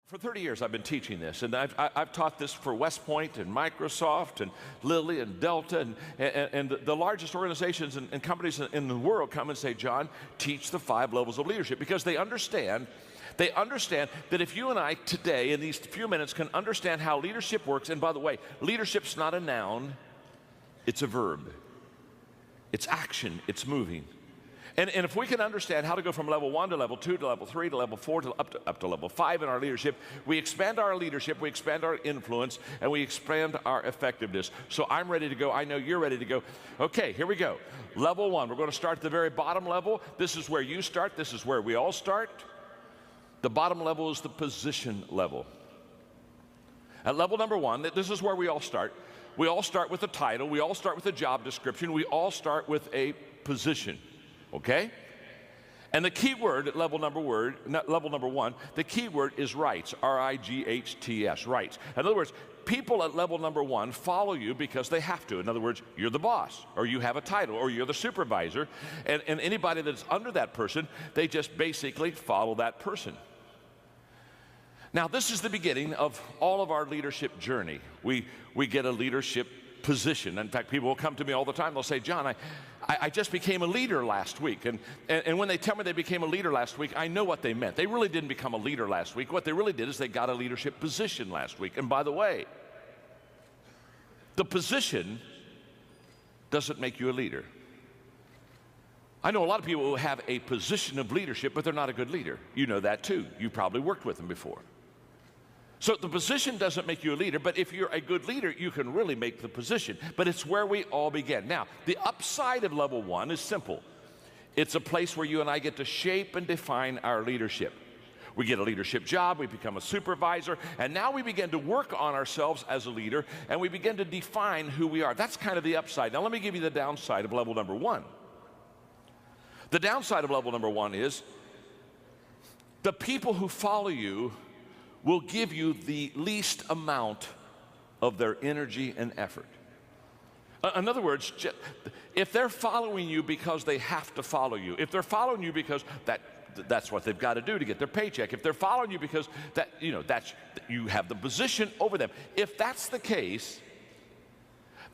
For 30 years, I've been teaching this, and I've taught this for West Point and Microsoft and Lilly and Delta, and the largest organizations and companies in the world come and say, John, teach the 5 levels of leadership, because they understand that if you and I today, in these few minutes, can understand how leadership works, and by the way, leadership's not a noun, it's a verb. It's action, it's moving. And if we can understand how to go from level 1 to level 2 to level 3 to level 4 to up to level 5 in our leadership, we expand our leadership, we expand our influence, and we expand our effectiveness. So I'm ready to go. I know you're ready to go. Okay, here we go. Level 1, we're going to start at the very bottom level. This is where you start. This is where we all start. The bottom level is the position level. At level number 1, this is where we all start. We all start with a title. We all start with a job description. We all start with a position. Okay? And the key word at level number 1, the key word is rights, R-I-G-H-T-S, rights. In other words, people at level number 1 follow you because they have to. In other words, you're the boss, or you have a title, or you're the supervisor, and anybody that's under that person, they just basically follow that person. Now, this is the beginning of all of our leadership journey. We get a leadership position. In fact, people will come to me all the time. They'll say, John, I just became a leader last week. And when they tell me they became a leader last week, I know what they meant. They really didn't become a leader last week. What they really did is they got a leadership position last week. And by the way, the position doesn't make you a leader. I know a lot of people who have a position of leadership, but they're not a good leader. You know that too. You probably worked with them before. So the position doesn't make you a leader, but if you're a good leader, you can really make the position. But it's where we all begin. Now, the upside of level 1 is simple. It's a place where you and I get to shape and define our leadership. We get a leadership job, we become a supervisor, and now we begin to work on ourselves as a leader, and we begin to define who we are. That's kind of the upside. Now, let me give you the downside of level number 1. The downside of level number 1 is the people who follow you will give you the least amount of their energy and effort. In other words, if they're following you because they have to follow you, if they're following you because that's what they've got to do to get their paycheck, if they're following you because you have the position over them, if that's the case,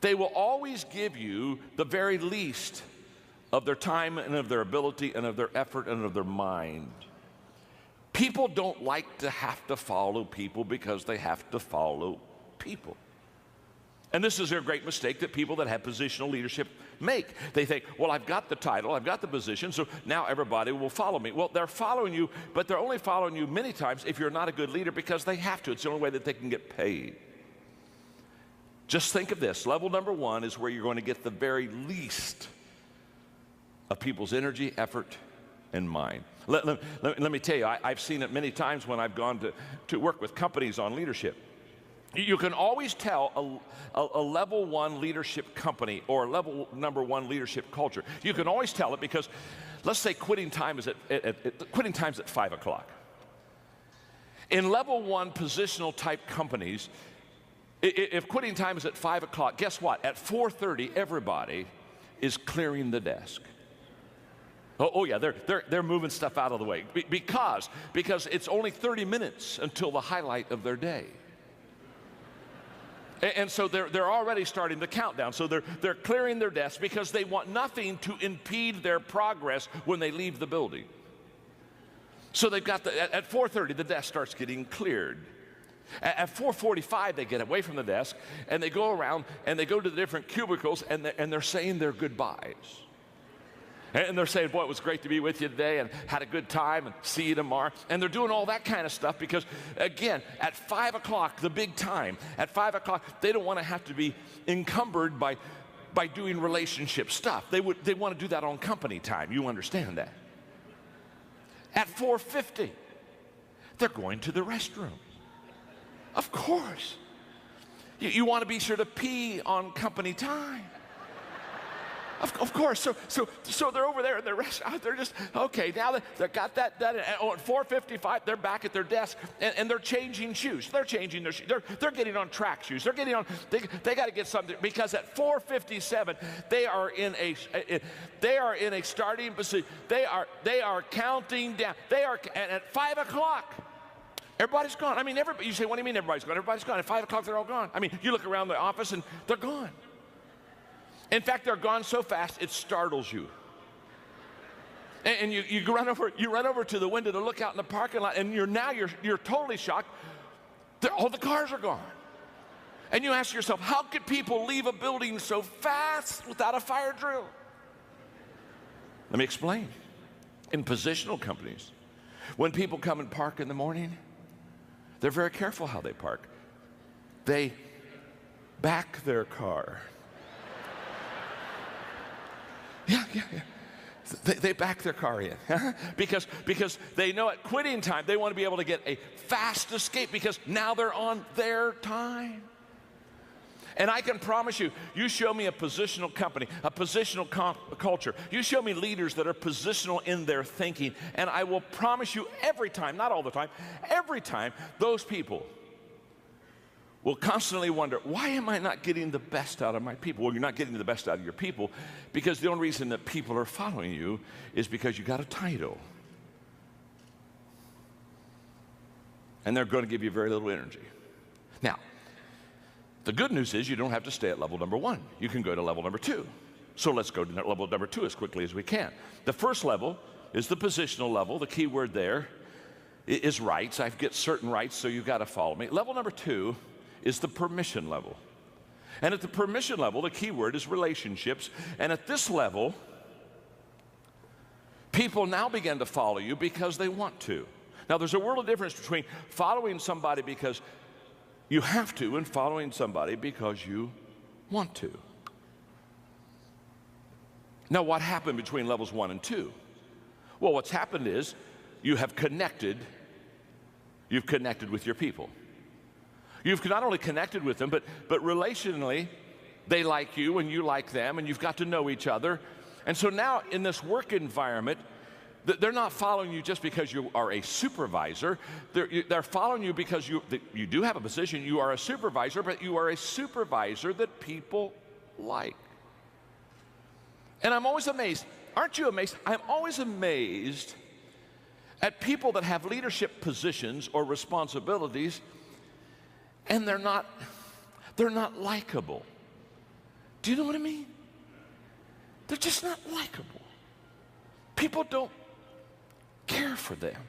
they will always give you the very least of their time and of their ability and of their effort and of their mind. People don't like to have to follow people because they have to follow people. And this is a great mistake that people that have positional leadership make. They think, well, I've got the title, I've got the position, so now everybody will follow me. Well, they're following you, but they're only following you many times if you're not a good leader because they have to. It's the only way that they can get paid. Just think of this. Level number 1 is where you're going to get the very least of people's energy, effort, and mind. Let me tell you, I've seen it many times when I've gone to work with companies on leadership. You can always tell a level 1 leadership company or a level number 1 leadership culture. You can always tell it because, let's say quitting time is at 5 o'clock. In level 1 positional type companies, if quitting time is at 5 o'clock, guess what? At 4:30, everybody is clearing the desk. Oh yeah, they're moving stuff out of the way because it's only 30 minutes until the highlight of their day. And so they're already starting the countdown. So they're clearing their desks because they want nothing to impede their progress when they leave the building. So they've got at 4:30 the desk starts getting cleared. At 4:45 they get away from the desk and they go around and they go to the different cubicles and they're saying their goodbyes. And they're saying, boy, it was great to be with you today and had a good time and see you tomorrow. And they're doing all that kind of stuff because, again, at 5 o'clock, the big time, at 5 o'clock, they don't want to have to be encumbered by doing relationship stuff. They want to do that on company time. You understand that. At 4:50, they're going to the restroom. Of course. You want to be sure to pee on company time. Of course, so they're over there in the restaurant. They're just, okay, now they've got that done. At 4:55, they're back at their desk, and they're changing shoes. They're changing their shoes. They're getting on track shoes. They're getting on, they got to get something, because at 4:57, they are in a starting position. They are counting down. And at 5 o'clock, Everybody's gone. I mean, you say, what do you mean everybody's gone? Everybody's gone. At 5 o'clock, they're all gone. I mean, you look around the office and they're gone. In fact, they're gone so fast, it startles you. And you run over to the window to look out in the parking lot, and you're totally shocked. All the cars are gone. And you ask yourself, how could people leave a building so fast without a fire drill? Let me explain. In positional companies, when people come and park in the morning, they're very careful how they park. They back their car. Yeah. They back their car in because they know at quitting time they want to be able to get a fast escape because now they're on their time. And I can promise you, you show me a positional company, a positional culture, you show me leaders that are positional in their thinking, and I will promise you every time, not all the time, every time, those people will constantly wonder, why am I not getting the best out of my people? Well, you're not getting the best out of your people because the only reason that people are following you is because you got a title. And they're going to give you very little energy. Now, the good news is you don't have to stay at level number 1. You can go to level number 2. So let's go to level number 2 as quickly as we can. The first level is the positional level. The key word there is rights. I get certain rights, so you've got to follow me. Level number 2 is the permission level. And at the permission level, the key word is relationships. And at this level, people now begin to follow you because they want to. Now, there's a world of difference between following somebody because you have to and following somebody because you want to. Now, what happened between levels 1 and 2? Well, what's happened is you've connected with your people. You've not only connected with them, but relationally, they like you and you like them, and you've got to know each other. And so now in this work environment, they're not following you just because you are a supervisor. They're following you because you do have a position. You are a supervisor, but you are a supervisor that people like. And I'm always amazed. Aren't you amazed? I'm always amazed at people that have leadership positions or responsibilities, and they're not likable. Do you know what I mean? They're just not likable. People don't care for them.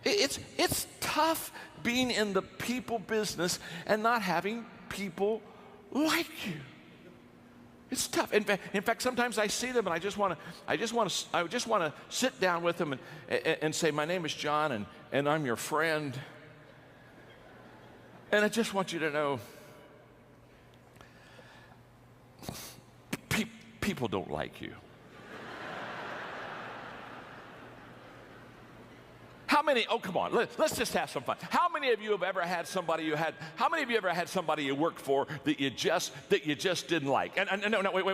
It's tough being in the people business and not having people like you. It's tough. In fact, sometimes I see them and I just want to sit down with them and say, my name is Jhon and I'm your friend. And I just want you to know, people don't like you. How many, oh come on, let's just have some fun. How many of you have ever had somebody you worked for that you just didn't like? And no, wait,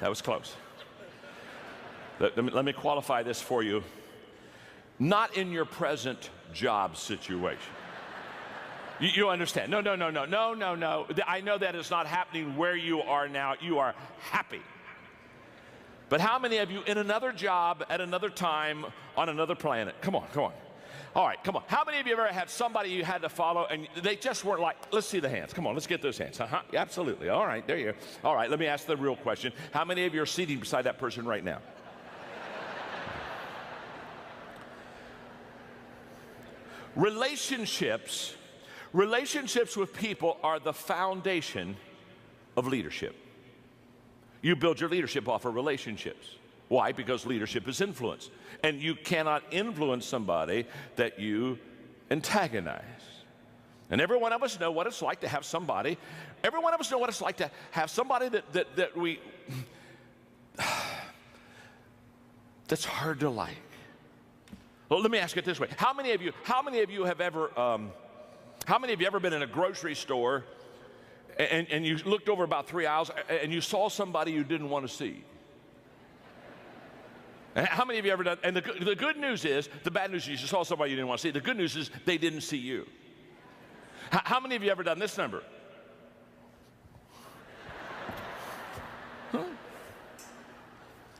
that was close. Let me qualify this for you. Not in your present job situation. You understand? No. I know that is not happening where you are now. You are happy. But how many of you in another job at another time on another planet? Come on. All right, come on. How many of you ever had somebody you had to follow and they just weren't like, let's see the hands. Come on, let's get those hands. Uh-huh, absolutely. All right, there you go. All right, let me ask the real question. How many of you are seating beside that person right now? Relationships with people are the foundation of leadership. You build your leadership off of relationships. Why? Because leadership is influence. And you cannot influence somebody that you antagonize. And every one of us know what it's like to have somebody, that's hard to like. Well, let me ask it this way. How many of you have ever been in a grocery store and you looked over about 3 aisles and you saw somebody you didn't want to see? And how many of you ever done? And the good news is, the bad news is you saw somebody you didn't want to see. The good news is they didn't see you. How many of you ever done this number? Huh?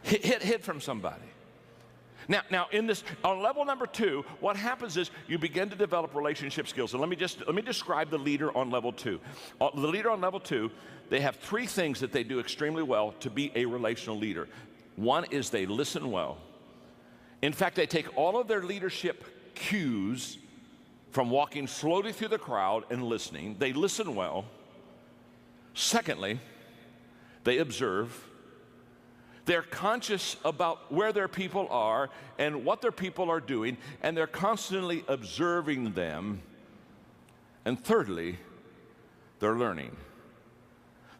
Hid from somebody. Now, in this, on level number 2, what happens is you begin to develop relationship skills. And let me describe the leader on level 2. The leader on level 2, they have 3 things that they do extremely well to be a relational leader. One is they listen well. In fact, they take all of their leadership cues from walking slowly through the crowd and listening. They listen well. Secondly, they observe. They're conscious about where their people are and what their people are doing, and they're constantly observing them. And thirdly, they're learning.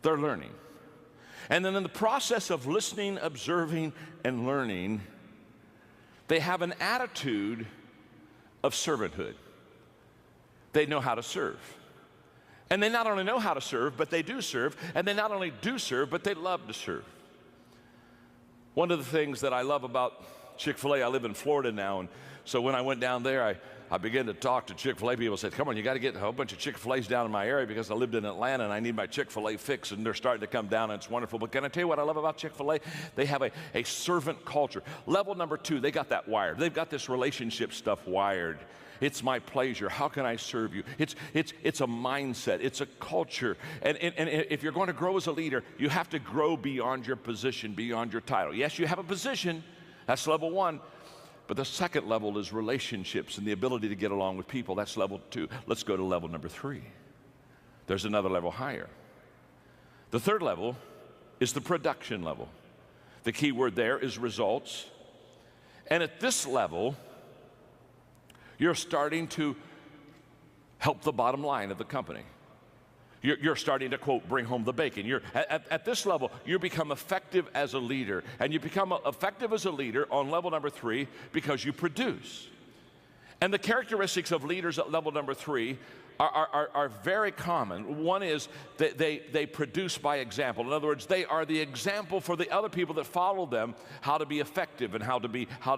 They're learning. And then in the process of listening, observing, and learning, they have an attitude of servanthood. They know how to serve. And they not only know how to serve, but they do serve. And they not only do serve, but they love to serve. One of the things that I love about Chick-fil-A, I live in Florida now, and so when I went down there, I began to talk to Chick-fil-A. People said, come on, you got to get a whole bunch of Chick-fil-A's down in my area because I lived in Atlanta and I need my Chick-fil-A fix, and they're starting to come down, and it's wonderful. But can I tell you what I love about Chick-fil-A? They have a servant culture. Level number 2, they got that wired. They've got this relationship stuff wired. It's my pleasure. How can I serve you? It's a mindset. It's a culture. And if you're going to grow as a leader, you have to grow beyond your position, beyond your title. Yes, you have a position. That's level 1. But the second level is relationships and the ability to get along with people. That's level 2. Let's go to level number 3. There's another level higher. The third level is the production level. The key word there is results. And at this level, you're starting to help the bottom line of the company. You're starting to, quote, bring home the bacon. At this level, you become effective as a leader. And you become effective as a leader on level number 3 because you produce. And the characteristics of leaders at level number 3 are very common. One is that they produce by example. In other words, they are the example for the other people that follow them how to be effective and how to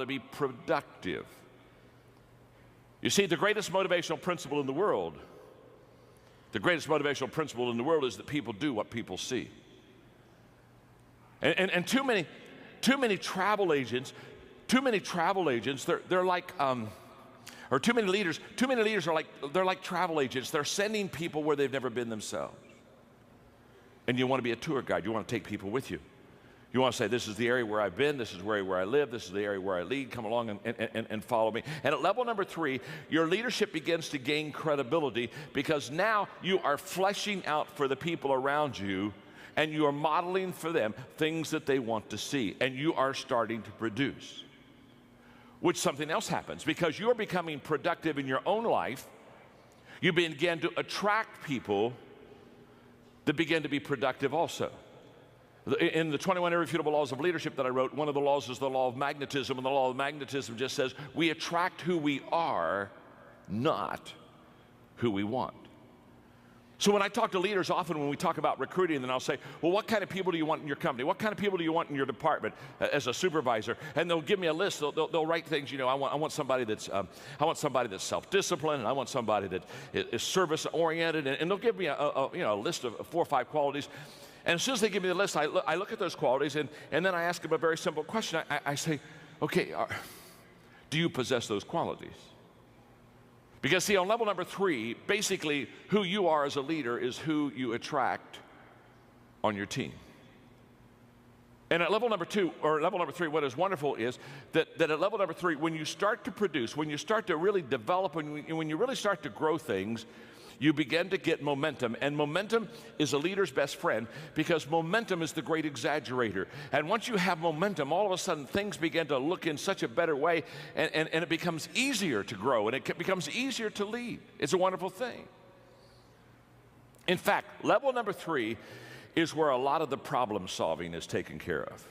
be productive. You see, the greatest motivational principle in the world is that people do what people see. And too many travel agents, they're like, or too many leaders are like travel agents. They're sending people where they've never been themselves. And you want to be a tour guide. You want to take people with you. You want to say, this is the area where I've been, this is where I live, this is the area where I lead, come along and follow me. And at level number 3, your leadership begins to gain credibility because now you are fleshing out for the people around you and you are modeling for them things that they want to see, and you are starting to produce. Which something else happens because you're becoming productive in your own life. You begin to attract people that begin to be productive also. In the 21 Irrefutable Laws of Leadership that I wrote, one of the laws is the law of magnetism, and the law of magnetism just says we attract who we are, not who we want. So when I talk to leaders, often when we talk about recruiting, then I'll say, well, what kind of people do you want in your company? What kind of people do you want in your department as a supervisor? And they'll give me a list. They'll write things, I want somebody that's self-disciplined, and I want somebody that is service-oriented, and they'll give me a list of 4 or 5 qualities. And as soon as they give me the list, I look at those qualities, and then I ask them a very simple question. I say, okay, do you possess those qualities? Because see, on level number 3, basically who you are as a leader is who you attract on your team. And at level number 2, or level number 3, what is wonderful is that at level number 3, when you start to produce, when you start to really develop, when you really start to grow things, you begin to get momentum. And momentum is a leader's best friend because momentum is the great exaggerator. And once you have momentum, all of a sudden things begin to look in such a better way, and it becomes easier to grow, and it becomes easier to lead. It's a wonderful thing. In fact, level number 3 is where a lot of the problem solving is taken care of.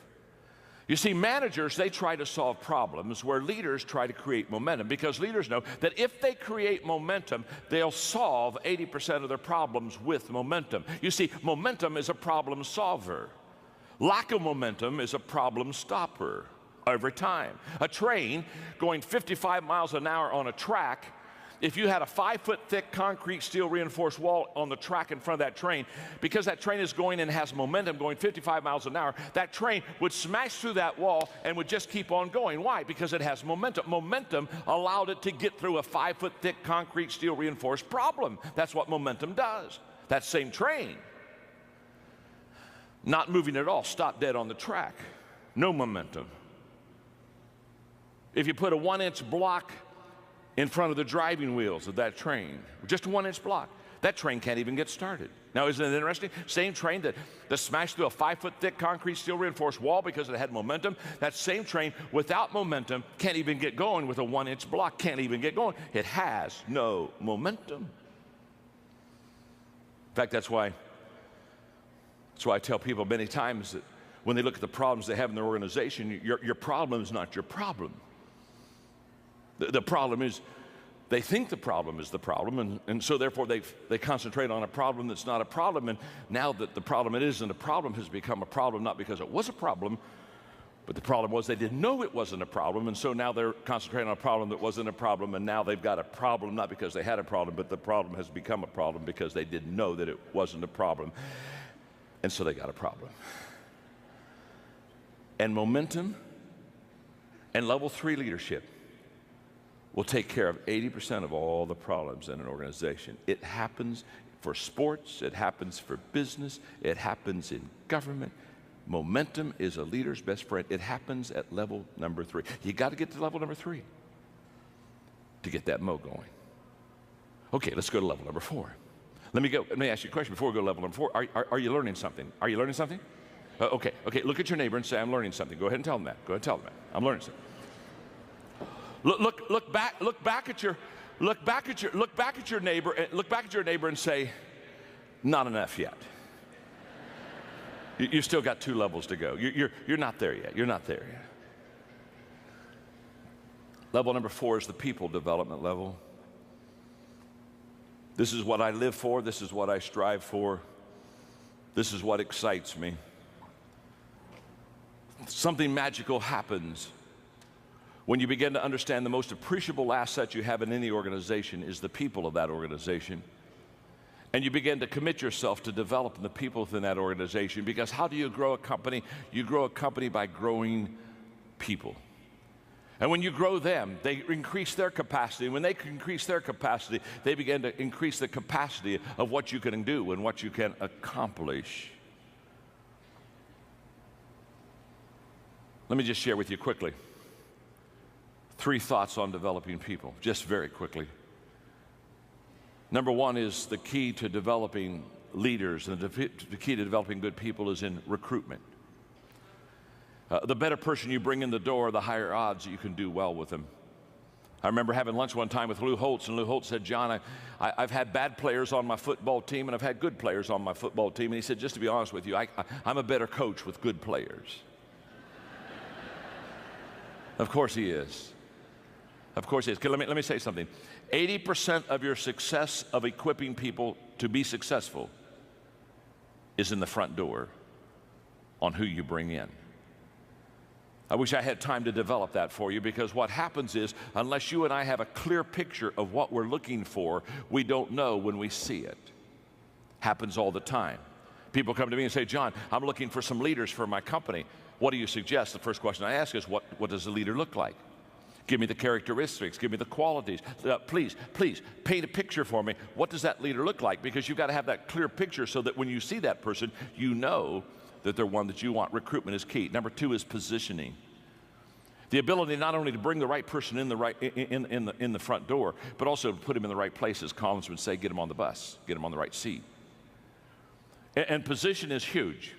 You see, managers, they try to solve problems where leaders try to create momentum, because leaders know that if they create momentum, they'll solve 80% of their problems with momentum. You see, momentum is a problem solver. Lack of momentum is a problem stopper every time. A train going 55 miles an hour on a track if you had a 5-foot thick concrete steel reinforced wall on the track in front of that train, because that train is going and has momentum going 55 miles an hour, that train would smash through that wall and would just keep on going. Why? Because it has momentum. Momentum allowed it to get through a 5-foot thick concrete steel reinforced problem. That's what momentum does. That same train, not moving at all, stopped dead on the track. No momentum. If you put a 1-inch block in front of the driving wheels of that train, just a 1-inch block, that train can't even get started. Now, isn't it interesting? Same train that smashed through a 5-foot thick concrete steel reinforced wall because it had momentum, that same train without momentum can't even get going with a 1-inch block, can't even get going. It has no momentum. In fact, that's why I tell people many times that when they look at the problems they have in their organization, your problem is not your problem. The problem is they think the problem is the problem, and so therefore they concentrate on a problem that's not a problem, and now that the problem it isn't a problem has become a problem not because it was a problem, but the problem was they didn't know it wasn't a problem, and so now they're concentrating on a problem that wasn't a problem, and now they've got a problem not because they had a problem, but the problem has become a problem because they didn't know that it wasn't a problem, and so they got a problem. And momentum and level 3 leadership will take care of 80% of all the problems in an organization. It happens for sports, it happens for business, it happens in government. Momentum is a leader's best friend. It happens at level number 3. You got to get to level number 3 to get that mo going. Okay, let's go to level number 4. Let me ask you a question before we go to level number 4. Are you learning something? Are you learning something? Okay, look at your neighbor and say, I'm learning something. Go ahead and tell them that. Go ahead and tell them that. I'm learning something. Look back at your neighbor and say, not enough yet. You still got 2 levels to go. You're not there yet. You're not there yet. Level number 4 is the people development level. This is what I live for. This is what I strive for. This is what excites me. Something magical happens when you begin to understand the most appreciable asset you have in any organization is the people of that organization. And you begin to commit yourself to developing the people within that organization, because how do you grow a company? You grow a company by growing people. And when you grow them, they increase their capacity. And when they increase their capacity, they begin to increase the capacity of what you can do and what you can accomplish. Let me just share with you quickly 3 thoughts on developing people, just very quickly. Number 1 is the key to developing leaders, and the key to developing good people is in recruitment. The better person you bring in the door, the higher odds that you can do well with them. I remember having lunch one time with Lou Holtz, and Lou Holtz said, John, I've had bad players on my football team, and I've had good players on my football team. And he said, just to be honest with you, I'm a better coach with good players. Of course he is. Of course he is. Let me say something. 80% of your success of equipping people to be successful is in the front door on who you bring in. I wish I had time to develop that for you, because what happens is, unless you and I have a clear picture of what we're looking for, we don't know when we see it. Happens all the time. People come to me and say, John, I'm looking for some leaders for my company. What do you suggest? The first question I ask is, what does a leader look like? Give me the characteristics, give me the qualities. Please paint a picture for me. What does that leader look like? Because you've got to have that clear picture so that when you see that person, you know that they're one that you want. Recruitment is key. Number 2 is positioning. The ability not only to bring the right person in the front door, but also to put him in the right places. Collins would say, get him on the bus, get him on the right seat. And position is huge.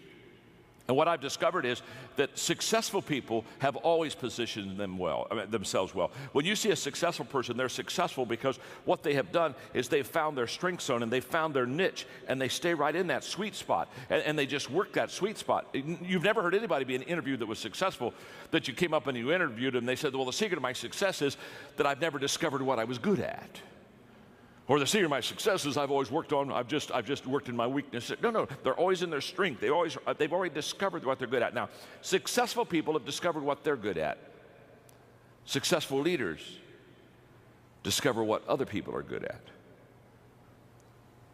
And what I've discovered is that successful people have always positioned themselves well. When you see a successful person, they're successful because what they have done is they've found their strength zone and they've found their niche, and they stay right in that sweet spot, and they just work that sweet spot. You've never heard anybody be in an interview that was successful that you came up and you interviewed them and they said, well, the secret of my success is that I've never discovered what I was good at. Or the secret of my success is I've always worked on, I've just worked in my weakness. No, they're always in their strength. They've already discovered what they're good at. Now, successful people have discovered what they're good at. Successful leaders discover what other people are good at.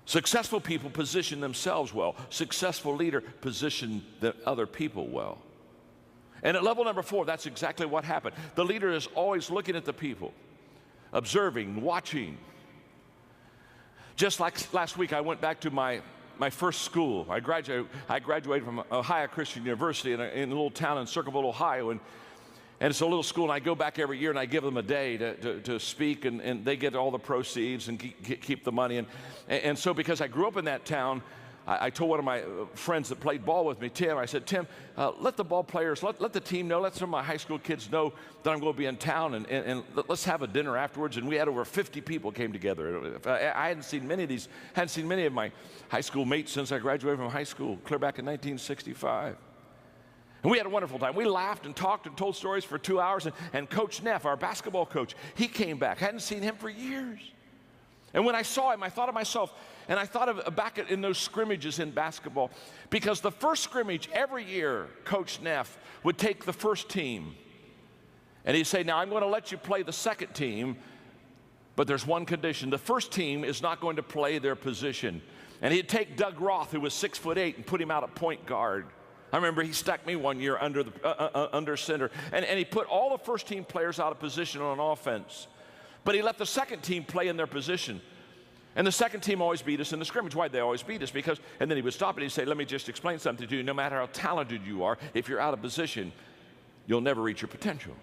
Successful people position themselves well. Successful leader position the other people well. And at level number 4, that's exactly what happened. The leader is always looking at the people, observing, watching. Just like last week, I went back to my first school. I graduated from Ohio Christian University in a little town in Circleville, Ohio, and it's a little school, and I go back every year, and I give them a day to speak, and they get all the proceeds and keep the money. And so because I grew up in that town, I told one of my friends that played ball with me, Tim, I said, Tim, let the ball players, let the team know, let some of my high school kids know that I'm going to be in town, and let's have a dinner afterwards. And we had over 50 people came together. I hadn't seen many of my high school mates since I graduated from high school, clear back in 1965. And we had a wonderful time. We laughed and talked and told stories for 2 hours. And Coach Neff, our basketball coach, he came back. I hadn't seen him for years. And when I saw him, I thought of myself, and I thought of back in those scrimmages in basketball, because the first scrimmage every year, Coach Neff would take the first team, and he'd say, now I'm going to let you play the second team, but there's one condition. The first team is not going to play their position. And he'd take Doug Roth, who was 6'8", and put him out at point guard. I remember he stuck me one year under center, and he put all the first team players out of position on offense. But he let the second team play in their position. And the second team always beat us in the scrimmage. Why'd they always beat us? Because, and then he would stop and he'd say, let me just explain something to you. No matter how talented you are, if you're out of position, you'll never reach your potential.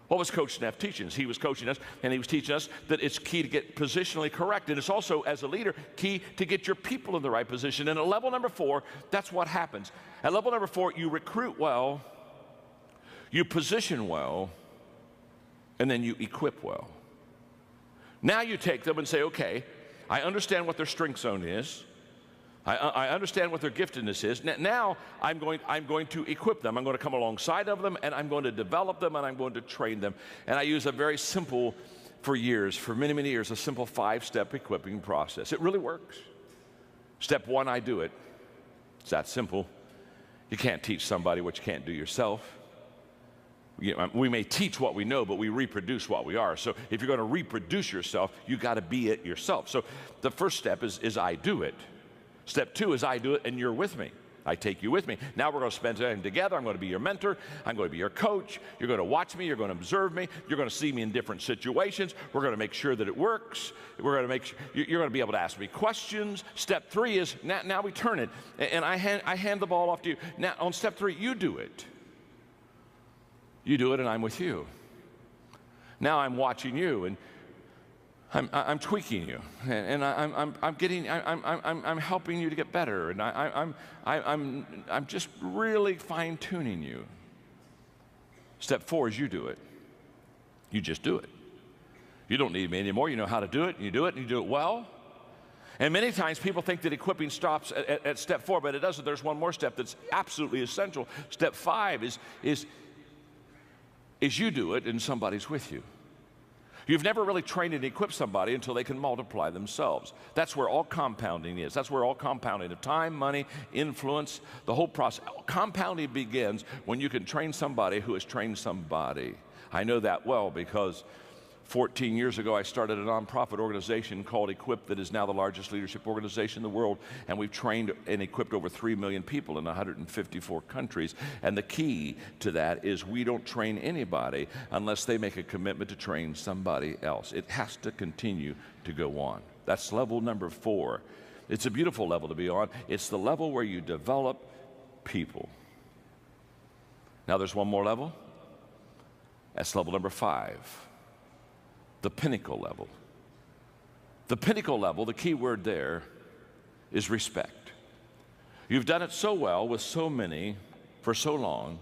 What was Coach Neff teaching us? He was coaching us, and he was teaching us that it's key to get positionally correct. And it's also, as a leader, key to get your people in the right position. And at level number 4, that's what happens. At level number 4, you recruit well, you position well, and then you equip well. Now you take them and say, okay, I understand what their strength zone is. I understand what their giftedness is. Now I'm going to equip them. I'm going to come alongside of them, and I'm going to develop them, and I'm going to train them. And I use a very simple, for many, many years, a simple 5-step equipping process. It really works. Step 1, I do it. It's that simple. You can't teach somebody what you can't do yourself. We may teach what we know, but we reproduce what we are. So if you're going to reproduce yourself, you got to be it yourself. So the first step is I do it. Step 2 is I do it and you're with me. I take you with me. Now we're going to spend time together. I'm going to be your mentor. I'm going to be your coach. You're going to watch me. You're going to observe me. You're going to see me in different situations. We're going to make sure that it works. We're going to make sure you're going to be able to ask me questions. Step 3 is now we turn it, and I hand the ball off to you. Now on step 3, you do it. You do it, and I'm with you. Now I'm watching you, and I'm tweaking you, and I'm helping you to get better, and I'm just really fine-tuning you. Step 4 is you do it. You just do it. You don't need me anymore. You know how to do it, and you do it well. And many times people think that equipping stops at step 4, but it doesn't. There's one more step that's absolutely essential. Step 5 is you do it and somebody's with you. You've never really trained and equipped somebody until they can multiply themselves. That's where all compounding is. That's where all compounding of time, money, influence, the whole process. Compounding begins when you can train somebody who has trained somebody. I know that well because 14 years ago, I started a nonprofit organization called Equip that is now the largest leadership organization in the world, and we've trained and equipped over 3 million people in 154 countries. And the key to that is we don't train anybody unless they make a commitment to train somebody else. It has to continue to go on. That's level number 4. It's a beautiful level to be on. It's the level where you develop people. Now there's one more level. That's level number 5. The pinnacle level. The pinnacle level, the key word there is respect. You've done it so well with so many for so long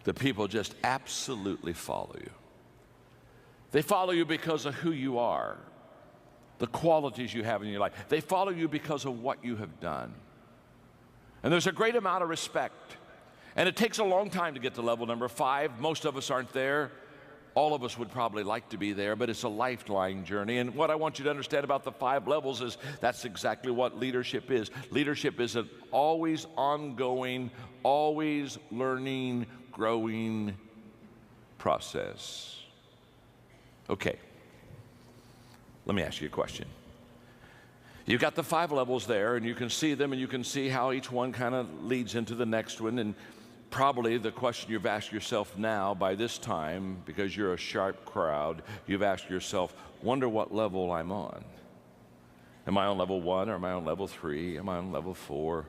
that people just absolutely follow you. They follow you because of who you are, the qualities you have in your life. They follow you because of what you have done. And there's a great amount of respect. And it takes a long time to get to level number 5. Most of us aren't there. All of us would probably like to be there, but it's a lifelong journey. And what I want you to understand about the 5 levels is that's exactly what leadership is. Leadership is an always ongoing, always learning, growing process. Okay, let me ask you a question. You've got the 5 levels there, and you can see them, and you can see how each one kind of leads into the next one. And probably the question you've asked yourself now by this time, because you're a sharp crowd, you've asked yourself, wonder what level I'm on. Am I on level 1, or am I on level 3? Am I on level 4?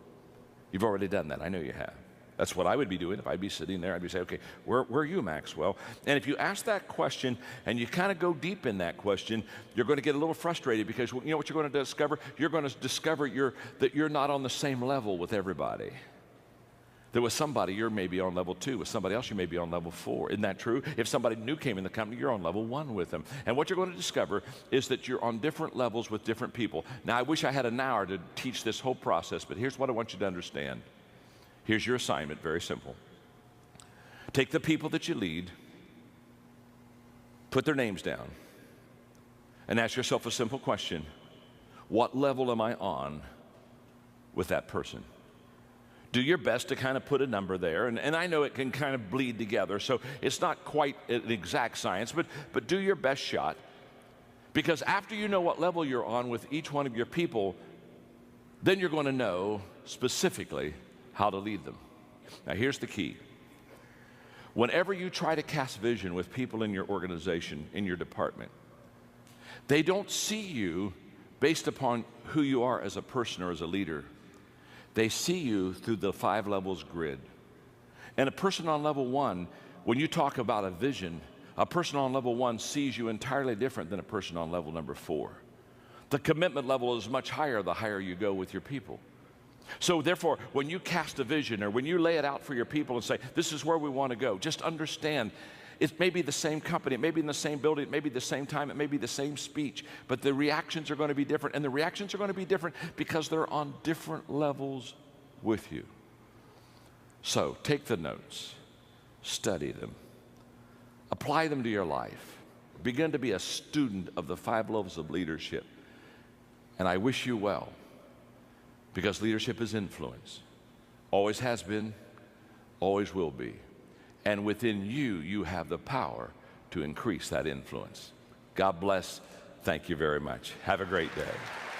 You've already done that. I know you have. That's what I would be doing if I'd be sitting there. I'd be saying, okay, where are you, Maxwell? And if you ask that question and you kind of go deep in that question, you're going to get a little frustrated, because you know what you're going to discover? You're going to discover that you're not on the same level with everybody. That with somebody, you're maybe on level 2. With somebody else, you may be on level 4. Isn't that true? If somebody new came in the company, you're on level 1 with them. And what you're going to discover is that you're on different levels with different people. Now, I wish I had an hour to teach this whole process, but here's what I want you to understand. Here's your assignment, very simple. Take the people that you lead, put their names down, and ask yourself a simple question. What level am I on with that person? Do your best to kind of put a number there, and I know it can kind of bleed together, so it's not quite an exact science, but do your best shot, because after you know what level you're on with each one of your people, then you're going to know specifically how to lead them. Now, here's the key. Whenever you try to cast vision with people in your organization, in your department, they don't see you based upon who you are as a person or as a leader. They see you through the 5 levels grid. And a person on level 1, when you talk about a vision, a person on level 1 sees you entirely different than a person on level number 4. The commitment level is much higher the higher you go with your people. So therefore, when you cast a vision, or when you lay it out for your people and say, this is where we want to go, just understand, it may be the same company, it may be in the same building, it may be the same time, it may be the same speech, but the reactions are going to be different. And the reactions are going to be different because they're on different levels with you. So take the notes, study them, apply them to your life, begin to be a student of the 5 levels of leadership. And I wish you well. Because leadership is influence. Always has been, always will be. And within you, you have the power to increase that influence. God bless. Thank you very much. Have a great day.